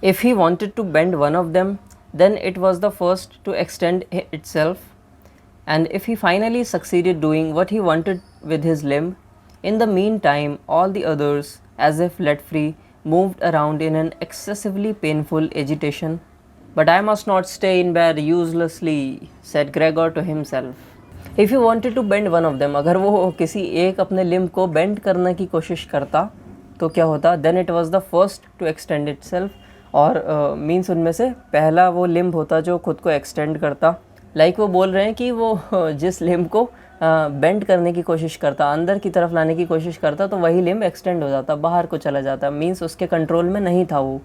If he wanted to bend one of them, then it was the first to extend itself, and if he finally succeeded doing what he wanted with his limb, in the meantime all the others, as if let free, moved around in an excessively painful agitation. But I must not stay in bed uselessly, said Gregor to himself. If you wanted to bend one of them, अगर वो किसी एक अपने limb को bend करने की कोशिश करता तो क्या होता, then it was the first to extend itself, और मीन्स उनमें से पहला वो लिम्ब होता जो खुद को एक्सटेंड करता। लाइक वो बोल रहे हैं कि वो जिस लिम्ब को बेंड करने की कोशिश करता, अंदर की तरफ लाने की कोशिश करता, तो वही लिम्ब एक्सटेंड हो जाता, बाहर को चला जाता, मीन्स उसके कंट्रोल में नहीं था वो।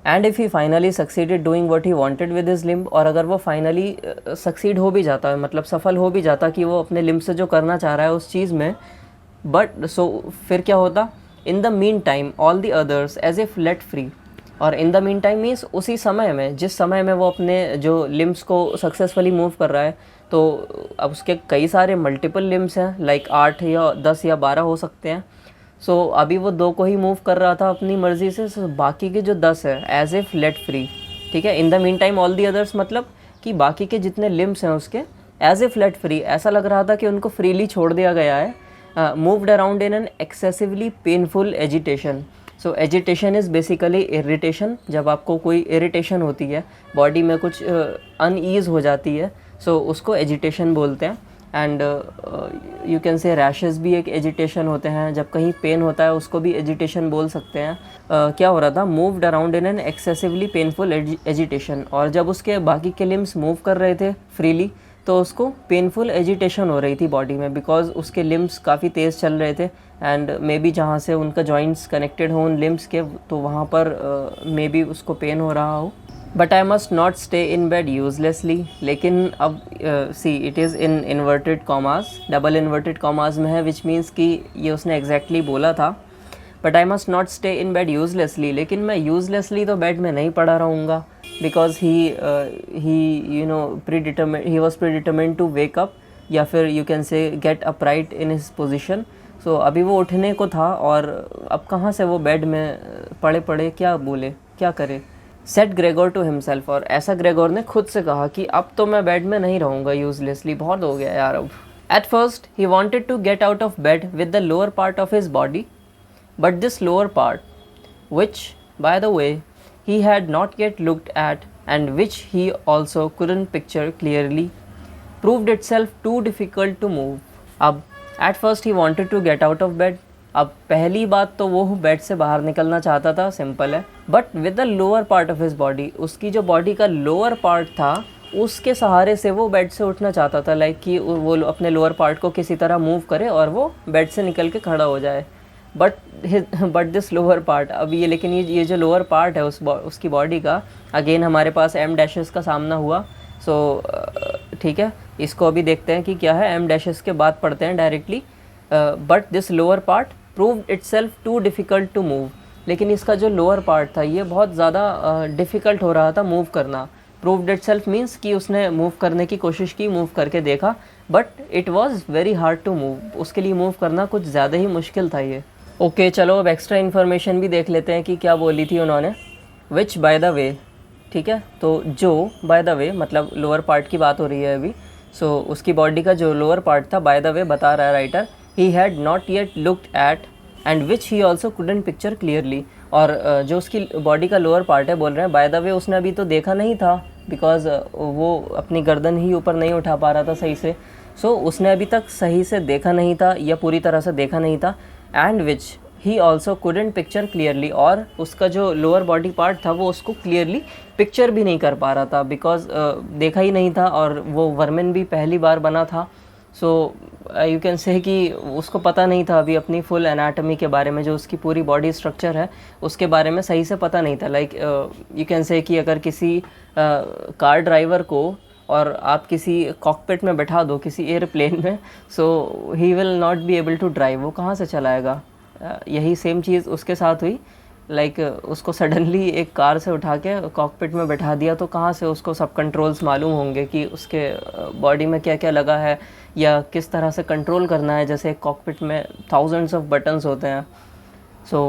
And if he finally succeeded doing what he wanted with his limb, और अगर वो फाइनली सक्सीड हो भी जाता है, मतलब सफल हो भी जाता कि वो अपने लिम्ब से जो करना चाह रहा है उस चीज़ में, बट सो फिर क्या होता, in the mean time all the others as if late free, और in the mean time means उसी समय में, जिस समय में वो अपने जो लिम्ब्स को सक्सेसफुली मूव कर रहा है, तो अब उसके कई सारे मल्टीपल लिम्ब्स हैं, लाइक 8 या 10 या 12 हो सकते हैं। सो अभी वो 2 को ही मूव कर रहा था अपनी मर्ज़ी से, so बाकी के जो 10 है एज इफ लेट फ्री, ठीक है। इन the mean time all the others मतलब कि बाकी के जितने लिम्ब्स हैं उसके एज इफ लेट फ्री, ऐसा लग रहा था कि उनको फ्रीली छोड़ दिया गया है। Moved around in an excessively painful agitation. So agitation is basically irritation, जब आपको कोई इरिटेशन होती है, बॉडी में कुछ अनईज़ हो जाती है, सो उसको एजिटेशन बोलते हैं। एंड यू कैन से रैशेस भी एक एजिटेशन होते हैं, जब कहीं पेन होता है उसको भी एजिटेशन बोल सकते हैं। क्या हो रहा था, moved around in an excessively painful agitation, और जब उसके बाकी के लिम्स मूव कर रहे थे फ्रीली तो उसको पेनफुल एजिटेशन हो रही थी बॉडी में, बिकॉज उसके लिम्स काफ़ी तेज़ चल रहे थे, एंड मे बी जहाँ से उनका जॉइंट्स कनेक्टेड हो उन लिम्स के, तो वहाँ पर मे बी उसको पेन हो रहा हो। But I must not stay in bed uselessly, लेकिन अब see it is in inverted commas, double inverted commas में है, विच मीन्स कि ये उसने एग्जैक्टली बोला था। But I must not stay in bed uselessly, लेकिन मैं यूजलेसली तो बेड में नहीं पड़ा रहूँगा, because he you know he was predetermined to wake up, या फिर you can say get upright in his position. So अभी वो उठने को था, और अब कहाँ से वो बेड में पड़े पड़े क्या बोले, क्या करे। सेट ग्रेगोर टू हिमसेल्फ, और ऐसा ग्रेगोर ने खुद से कहा कि अब तो मैं बेड में नहीं रहूँगा यूजलेसली, बहुत हो गया यार अब। At first he wanted to get out of bed with the lower part of his body, but this lower part, which by the way he had not yet looked at and which he also couldn't picture clearly, proved itself too difficult to move. अब at first he wanted to get out of bed, अब पहली बात तो वो bed से बाहर निकलना चाहता था, सिंपल है, but with the lower part of his body, उसकी जो बॉडी का लोअर पार्ट था उसके सहारे से वो बेड से उठना चाहता था, लाइक कि वो अपने लोअर पार्ट को किसी तरह मूव करे और वो बेड से निकल के खड़ा हो जाए। बट दिस लोअर पार्ट, अब ये लेकिन ये जो लोअर पार्ट है उसकी बॉडी का, अगेन हमारे पास एम डैशेस का सामना हुआ। सो ठीक है, इसको अभी देखते हैं कि क्या है, एम डैशेस के बाद पढ़ते हैं directly. But this lower part proved itself too difficult to move, लेकिन इसका जो लोअर पार्ट था ये बहुत ज़्यादा डिफ़िकल्ट हो रहा था मूव करना। प्रूव्ड इटसेल्फ मीन्स कि उसने मूव करने की कोशिश की, मूव करके देखा, but it was very hard to move, उसके लिए मूव करना कुछ ज़्यादा ही मुश्किल था ये। ओके चलो अब एक्स्ट्रा इन्फॉर्मेशन भी देख लेते हैं कि क्या बोली थी उन्होंने। विच बाय द वे, ठीक है, तो जो बाय द वे मतलब लोअर पार्ट की बात हो रही है अभी। सो उसकी बॉडी का जो लोअर पार्ट था, बाय द वे बता रहा है writer, he had not yet looked at and which he also couldn't picture clearly, और जो उसकी बॉडी का लोअर पार्ट है, बोल रहे हैं बाय द वे उसने अभी तो देखा नहीं था, बिकॉज वो अपनी गर्दन ही ऊपर नहीं उठा पा रहा था सही से। सो उसने अभी तक सही से देखा नहीं था या पूरी तरह से देखा नहीं था। And which he also couldn't picture clearly, और उसका जो लोअर बॉडी पार्ट था वो उसको क्लियरली पिक्चर भी नहीं कर पा रहा था, बिकॉज देखा ही नहीं था, और वो वर्मिन भी पहली बार बना था। सो यू कैन से कि उसको पता नहीं था अभी अपनी फुल एनाटमी के बारे में, जो उसकी पूरी बॉडी स्ट्रक्चर है उसके बारे में सही से पता नहीं था। लाइक यू कैन से कि अगर किसी कार ड्राइवर को और आप किसी कॉकपिट में बैठा दो किसी एयरप्लेन में, so he will not be able to drive, वो कहाँ से चलाएगा। यही सेम चीज़ उसके साथ हुई। लाइक उसको सडनली एक कार से उठा के कॉकपिट में बैठा दिया, तो कहाँ से उसको सब कंट्रोल्स मालूम होंगे कि उसके बॉडी में क्या क्या लगा है या किस तरह से कंट्रोल करना है, जैसे कॉकपिट में थाउजेंड्स ऑफ बटन्स होते हैं। So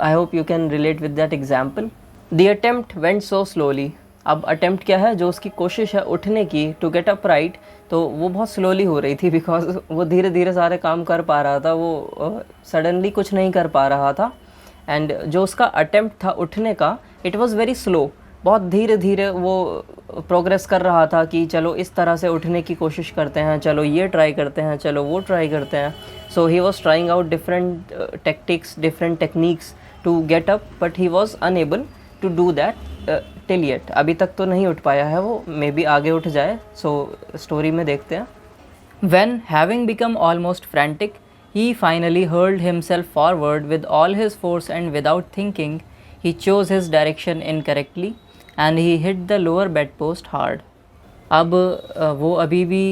I hope you can relate with that example. The attempt went so slowly. अब अटेम्प्ट क्या है, जो उसकी कोशिश है उठने की, टू गेट अप राइट, तो वो बहुत स्लोली हो रही थी बिकॉज वो धीरे धीरे सारे काम कर पा रहा था, वो सडनली कुछ नहीं कर पा रहा था. एंड जो उसका अटेम्प्ट था उठने का, इट वाज वेरी स्लो. बहुत धीरे धीरे वो प्रोग्रेस कर रहा था कि चलो इस तरह से उठने की कोशिश करते हैं, चलो ये ट्राई करते हैं, चलो वो ट्राई करते हैं. So he was trying out different tactics, different techniques to get up, but he was unable to do that till yet. अभी तक तो नहीं उठ पाया है वो, मे बी आगे उठ जाए. सो स्टोरी में देखते हैं. When, having become almost frantic, he finally hurled himself forward with all his force, and without thinking, he chose his direction incorrectly and he hit the lower bedpost hard. अब वो अभी भी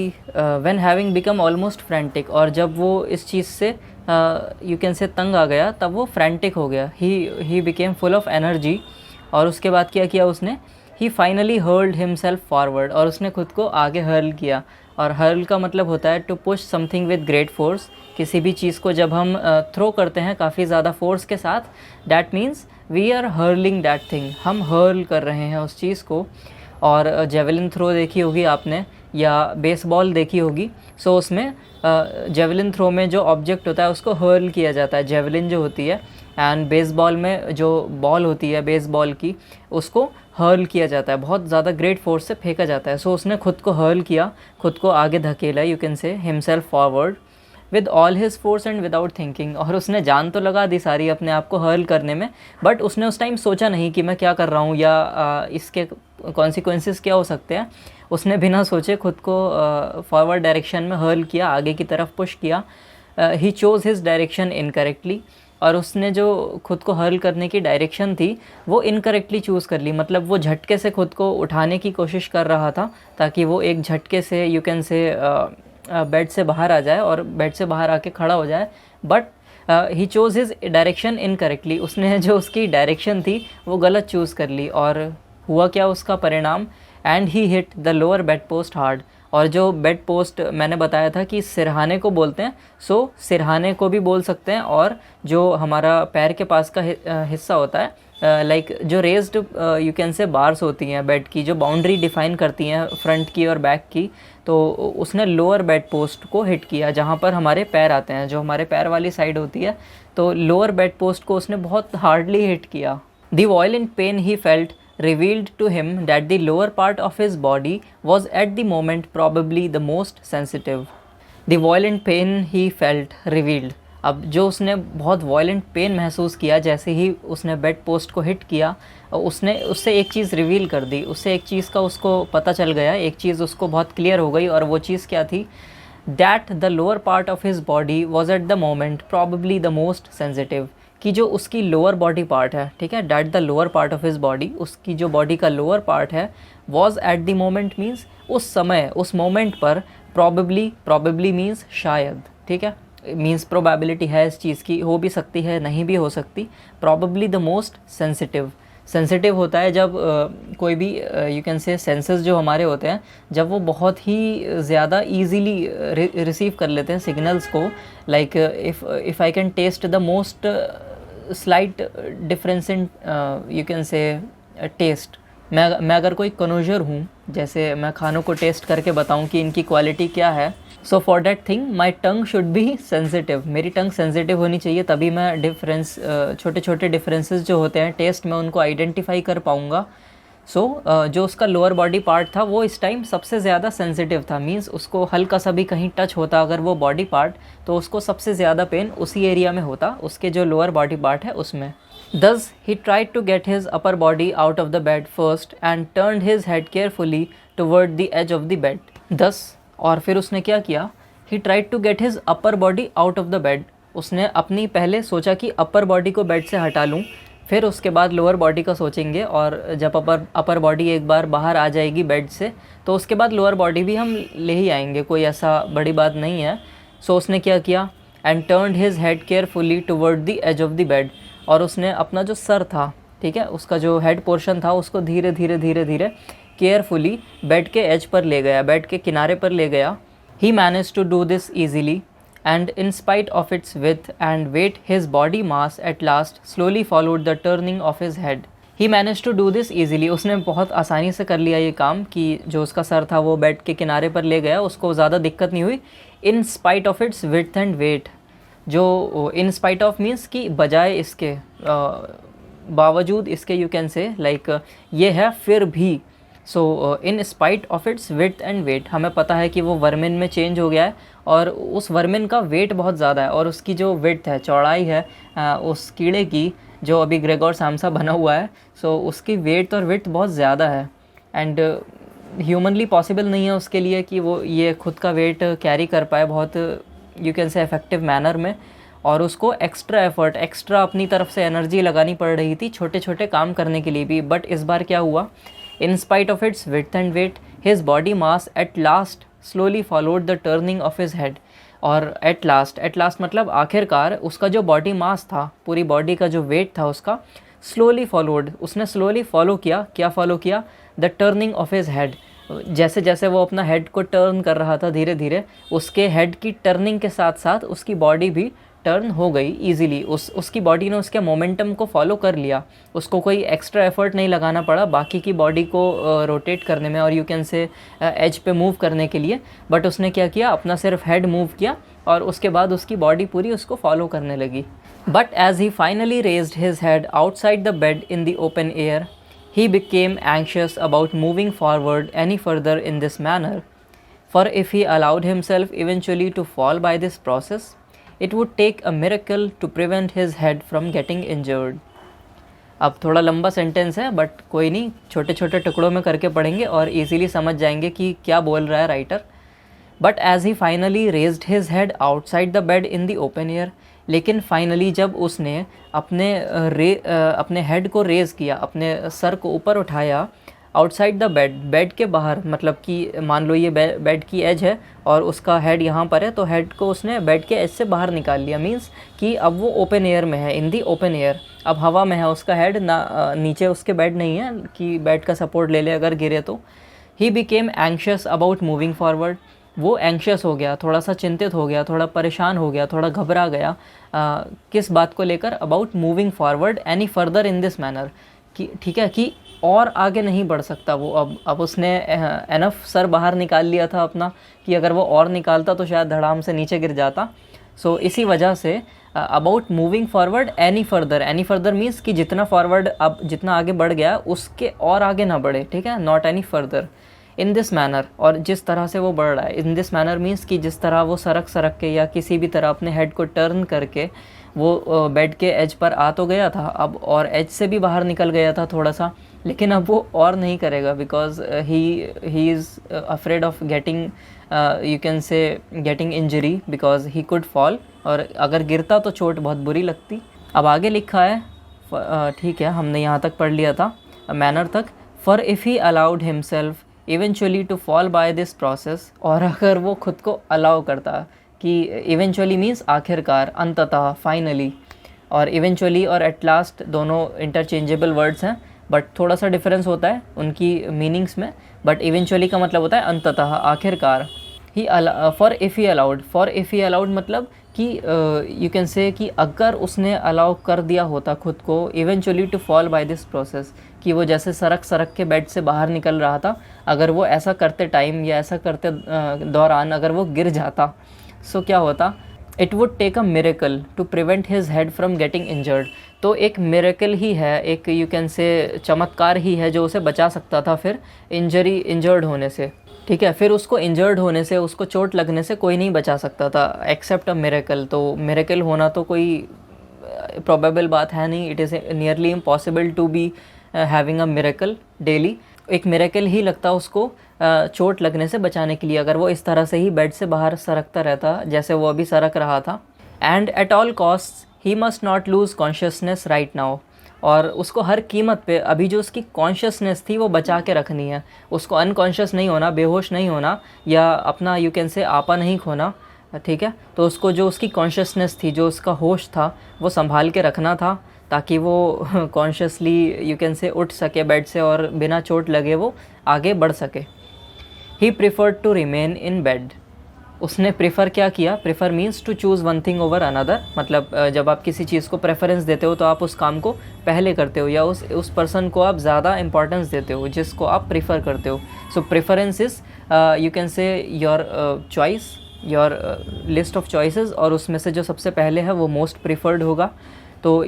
when having become almost frantic, और जब वो इस चीज़ से you can say तंग आ गया, तब वो frantic हो गया. He became full of energy. और उसके बाद क्या किया उसने, ही फाइनली हर्ल्ड हिमसेल्फ फॉरवर्ड, और उसने खुद को आगे हर्ल किया. और हर्ल का मतलब होता है to push something with great force. किसी भी चीज़ को जब हम थ्रो करते हैं काफ़ी ज़्यादा फोर्स के साथ, that means we are hurling that thing, हम हर्ल कर रहे हैं उस चीज़ को. और जेवलिन थ्रो देखी होगी आपने, या बेसबॉल देखी होगी. सो उसमें जेवलिन थ्रो में जो ऑब्जेक्ट होता है उसको हर्ल किया जाता है, जेवलिन जो होती है. एंड बेसबॉल में जो बॉल होती है बेसबॉल की, उसको हर्ल किया जाता है, बहुत ज़्यादा ग्रेट फोर्स से फेंका जाता है. सो उसने खुद को हर्ल किया, खुद को आगे धकेला, यू कैन से himself forward with all his force and without thinking. और उसने जान तो लगा दी सारी अपने आप को हर्ल करने में, बट उसने उस टाइम सोचा नहीं कि मैं क्या कर रहा हूँ, या इसके कॉन्सिक्वेंसेस क्या हो सकते हैं. उसने बिना सोचे खुद को फॉरवर्ड डायरेक्शन में हर्ल किया, आगे की तरफ पुश किया. ही चोज़ हिज डायरेक्शन इनकरेक्टली, और उसने जो खुद को हर्ल करने की डायरेक्शन थी वो इनकरेक्टली चूज़ कर ली. मतलब वो झटके से खुद को उठाने की कोशिश कर रहा था ताकि वो एक झटके से यू कैन से बेड से बाहर आ जाए और बेड से बाहर आके खड़ा हो जाए. But he chose his direction incorrectly, उसने जो उसकी डायरेक्शन थी वो गलत चूज़ कर ली. और हुआ क्या उसका परिणाम, and he hit the lower bed post hard. और जो बेड पोस्ट मैंने बताया था कि सिरहाने को बोलते हैं, सो सिरहाने को भी बोल सकते हैं. और जो हमारा पैर के पास का हिस्सा होता है, लाइक जो रेज्ड यू कैन से बार्स होती हैं बेड की, जो बाउंड्री डिफाइन करती हैं फ्रंट की और बैक की, तो उसने लोअर बेड पोस्ट को हिट किया जहाँ पर हमारे पैर आते हैं, जो हमारे पैर वाली साइड होती है. तो लोअर बेड पोस्ट को उसने बहुत हार्डली हिट किया. The violent pain he felt revealed to him that the lower part of his body was at the moment probably the most sensitive. The violent pain he felt revealed. अब जो उसने बहुत violent pen महसूस किया जैसे ही उसने bed post को hit किया, उसने उससे एक चीज़ रिवील कर दी, उससे एक चीज़ का उसको पता चल गया, एक चीज़ उसको बहुत क्लियर हो गई. और वो चीज़ क्या थी, that the lower part of his body was at the moment probably the most sensitive. कि जो उसकी लोअर बॉडी पार्ट है, ठीक है, that the lower part of his body, उसकी जो बॉडी का लोअर पार्ट है, was at the moment means उस समय, उस मोमेंट पर, प्रॉबेबली मीन्स शायद, ठीक है, मीन्स प्रोबेबिलिटी है इस चीज़ की, हो भी सकती है नहीं भी हो सकती. Probably the most sensitive. Sensitive होता है जब कोई भी यू कैन से सेंसेस जो हमारे होते हैं, जब वो बहुत ही ज़्यादा ईजीली रिसीव कर लेते हैं सिग्नल्स को. Like if I can taste the most slight difference in you can say taste. मैं अगर कोई कनोजर हूँ, जैसे मैं खानों को टेस्ट करके बताऊँ कि इनकी क्वालिटी क्या है, so for that thing my tongue should be sensitive. मेरी टंग सेंसिटिव होनी चाहिए, तभी मैं डिफरेंस, छोटे छोटे डिफरेंसेस जो होते हैं टेस्ट में, उनको आइडेंटिफाई कर पाऊँगा. सो जो उसका लोअर बॉडी पार्ट था वो इस टाइम सबसे ज़्यादा सेंसिटिव था. मींस उसको हल्का सा भी कहीं टच होता अगर वो बॉडी पार्ट, तो उसको सबसे ज़्यादा पेन उसी एरिया में होता, उसके जो लोअर बॉडी पार्ट है उसमें. Thus he tried to get his upper body out of the bed first and turned his head carefully toward the edge of the bed. Thus, और फिर उसने क्या किया, he tried to get his upper body out of the bed. उसने अपनी पहले सोचा कि अपर बॉडी को बेड से हटा लूँ, फिर उसके बाद लोअर बॉडी का सोचेंगे. और जब अपर बॉडी एक बार बाहर आ जाएगी बेड से, तो उसके बाद लोअर बॉडी भी हम ले ही आएंगे, कोई ऐसा बड़ी बात नहीं है. सो उसने क्या किया, and turned his head carefully toward the edge of the bed. और उसने अपना जो सर था, ठीक है, उसका जो हेड पोर्शन था, उसको धीरे धीरे केयरफुली बेड के एज पर ले गया, बेड के किनारे पर ले गया. He manage to do this easily and in spite of its width and weight, his body mass at last slowly followed the turning of his head. He managed to do this easily. उसने बहुत आसानी से कर लिया ये काम कि जो उसका सर था वो बेड के किनारे पर ले गया, उसको ज़्यादा दिक्कत नहीं हुई. In spite of its width and weight, जो इन स्पाइट ऑफ मीन्स कि बजाय इसके, बावजूद इसके, यू कैन से लाइक ये है फिर भी. So in spite of its width and weight, हमें पता है कि वो वर्मिन में चेंज हो गया है और उस वर्मिन का वेट बहुत ज़्यादा है और उसकी जो विड्थ है, चौड़ाई है उस कीड़े की जो अभी ग्रेगोर सामसा बना हुआ है, सो उसकी वेट और विड्थ बहुत ज़्यादा है. एंड ह्यूमनली पॉसिबल नहीं है उसके लिए कि वो ये खुद का वेट कैरी कर पाए बहुत, यू कैन से इफेक्टिव मैनर में. और उसको एक्स्ट्रा एफर्ट, एक्स्ट्रा अपनी तरफ से एनर्जी लगानी पड़ रही थी छोटे छोटे काम करने के लिए भी. बट इस बार क्या हुआ, in spite of its width and weight, his body mass at last slowly followed the turning of his head. और एट लास्ट मतलब आखिरकार उसका जो बॉडी मास था, पूरी बॉडी का जो वेट था उसका, स्लोली फॉलोड, उसने स्लोली फॉलो किया. क्या फॉलो किया? The turning of his head. जैसे जैसे वो अपना हेड को टर्न कर रहा था धीरे धीरे, उसके हेड की टर्निंग के साथ साथ उसकी बॉडी भी टर्न हो गई ईजीली. उसकी बॉडी ने उसके मोमेंटम को फॉलो कर लिया. उसको कोई एक्स्ट्रा एफर्ट नहीं लगाना पड़ा बाकी की बॉडी को रोटेट करने में और यू कैन से एज पे मूव करने के लिए. बट उसने क्या किया, अपना सिर्फ हेड मूव किया और उसके बाद उसकी बॉडी पूरी उसको फॉलो करने लगी. But as he finally raised his head outside the bed in the open air, he became anxious about moving forward any further in this manner, for if he allowed himself eventually to fall by this process, it would take a miracle to prevent his head from getting injured. अब थोड़ा लंबा sentence है but कोई नहीं, छोटे छोटे टुकड़ों में करके पढ़ेंगे और इजीली समझ जाएंगे कि क्या बोल रहा है writer. But as he finally raised his head outside the bed in the open air, लेकिन फाइनली जब उसने अपने हेड को रेज़ किया, अपने सर को ऊपर उठाया, आउटसाइड द बेड, बेड के बाहर, मतलब कि मान लो ये बेड की एज है और उसका हेड यहाँ पर है, तो हेड को उसने बेड के एज से बाहर निकाल लिया. मींस कि अब वो ओपन एयर में है, इन दी ओपन एयर, अब हवा में है उसका हेड, ना नीचे उसके बेड नहीं है कि बेड का सपोर्ट ले ले अगर गिरे तो. He became anxious about moving forward, वो एंक्शस हो गया, थोड़ा सा चिंतित हो गया, थोड़ा परेशान हो गया, थोड़ा घबरा गया. किस बात को लेकर? About moving forward any further in this manner, कि ठीक है कि और आगे नहीं बढ़ सकता वो. अब उसने एनफ सर बाहर निकाल लिया था अपना कि अगर वो और निकालता तो शायद धड़ाम से नीचे गिर जाता. सो इसी वजह say about moving forward any further means कि जितना फॉरवर्ड, अब जितना आगे बढ़ गया उसके और आगे ना बढ़े, ठीक है, not any further. In this manner, और जिस तरह से वो बढ़ रहा है, इन दिस मैनर मीन्स कि जिस तरह वो सरक के या किसी भी तरह अपने हेड को टर्न करके वो बेड के एज पर आ तो गया था अब, और एज से भी बाहर निकल गया था थोड़ा सा, लेकिन अब वो और नहीं करेगा because he is afraid of getting, you can से getting injury because he could fall, और अगर गिरता तो चोट बहुत बुरी लगती. अब आगे लिखा है, ठीक है हमने यहाँ तक पढ़ लिया था मैनर तक. For if he allowed himself eventually to fall by this process, और अगर वो खुद को अलाउ करता, कि इवेंचुअली मीन्स आखिरकार, अंततः, फाइनली, और इवेंचुअली और एट लास्ट दोनों इंटरचेंजेबल वर्ड्स हैं बट थोड़ा सा डिफरेंस होता है उनकी मीनिंग्स में. बट इवेंचुअली का मतलब होता है अंततः, आखिरकार. ही फॉर इफ़ ही अलाउड मतलब कि यू कैन से कि अगर उसने अलाउ कर दिया होता खुद को eventually to fall by this process, कि वो जैसे सरक के बेड से बाहर निकल रहा था, अगर वो ऐसा करते टाइम या ऐसा करते दौरान अगर वो गिर जाता, सो क्या होता? It would take a miracle to prevent his head from getting injured. तो एक मिरेकल ही है, एक यू कैन से चमत्कार ही है जो उसे बचा सकता था फिर इंजर्ड होने से, ठीक है. फिर उसको इंजर्ड होने से, उसको चोट लगने से कोई नहीं बचा सकता था एक्सेप्ट अ मिरेकल. तो मिरेकल होना तो कोई प्रोबेबल बात है नहीं, it is nearly impossible to be having a miracle daily. एक मिरेकल ही लगता उसको चोट लगने से बचाने के लिए, अगर वो इस तरह से ही बेड से बाहर सरकता रहता जैसे वो अभी सरक रहा था. And at all cost he must not lose consciousness right now, और उसको हर कीमत पे अभी जो उसकी कॉन्शियसनेस थी वो बचा के रखनी है. उसको अनकॉन्शियस नहीं होना, बेहोश नहीं होना, या अपना यू कैन से आपा नहीं खोना, ठीक है. तो उसको जो उसकी कॉन्शियसनेस थी, जो उसका होश था, वो संभाल के रखना था ताकि वो कॉन्शियसली यू कैन से उठ सके बेड से और बिना चोट लगे वो आगे बढ़ सके. He preferred to remain in bed, उसने प्रेफर क्या किया, prefer means to choose one thing over another, मतलब जब आप किसी चीज़ को प्रेफरेंस देते हो तो आप उस काम को पहले करते हो या उस पर्सन को आप ज़्यादा इंपॉर्टेंस देते हो जिसको आप प्रेफर करते हो. So preference is you can say your choice, your list of choices, और उसमें से जो सबसे पहले है वो मोस्ट प्रेफर्ड होगा. तो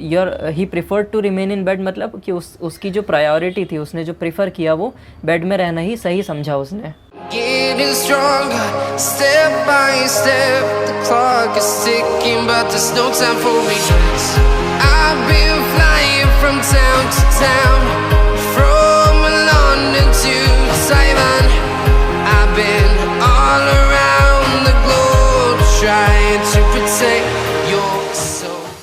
he preferred to remain in bed, मतलब कि उसकी जो प्रायोरिटी थी, उसने जो प्रेफर किया वो बेड में रहना ही सही समझा उसने. Getting stronger, step by step. The clock is ticking, but there's no time for me. I've been flying from town to town.